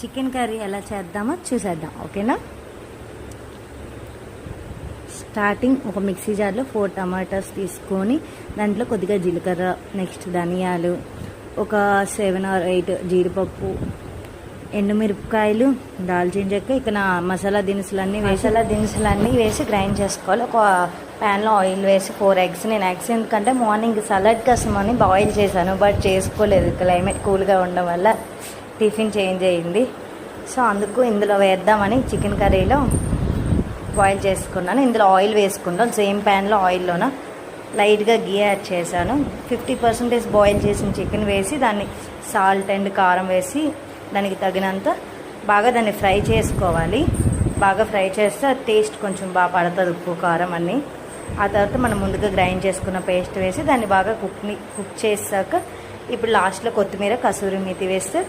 Chicken curry ఎలా చేద్దామో చూసేద్దాం, ఓకేనా. స్టార్టింగ్ ఒక మిక్సీ జార్లో 4 టమాటాస్ తీసుకొని దాంట్లో కొద్దిగా జీలకర్ర, నెక్స్ట్ ధనియాలు, ఒక 7 or 8 జీడిపప్పు, ఎండుమిరపకాయలు, దాల్చిన చెక్క, ఇక నా మసాలా దినుసులన్నీ వేసి గ్రైండ్ చేసుకోవాలి. ఒక ప్యాన్లో ఆయిల్ వేసి 4 eggs. నేను ఎగ్స్ ఎందుకంటే మార్నింగ్ సలాడ్ కోసమని బాయిల్ చేశాను, బట్ చేసుకోలేదు. క్లైమేట్ కూల్గా ఉండడం వల్ల టిఫిన్ చేంజ్ అయ్యింది. సో అందుకు ఇందులో వేద్దామని చికెన్ కర్రీలో బాయిల్ చేసుకున్నాను. ఇందులో ఆయిల్ వేసుకుంటాం. సేమ్ ప్యాన్లో ఆయిల్లోన లైట్గా గీ యాడ్ చేశాను. 50% బాయిల్ చేసిన చికెన్ వేసి దాన్ని సాల్ట్ అండ్ కారం వేసి దానికి తగినంత బాగా దాన్ని ఫ్రై చేసుకోవాలి. బాగా ఫ్రై చేస్తే టేస్ట్ కొంచెం బాగా పడుతుంది, ఉప్పు కారం అన్నీ. ఆ తర్వాత మనం ముందుగా గ్రైండ్ చేసుకున్న పేస్ట్ వేసి దాన్ని బాగా కుక్ చేసాక ఇప్పుడు లాస్ట్లో కొత్తిమీర, కసూరి మేతి వేస్తే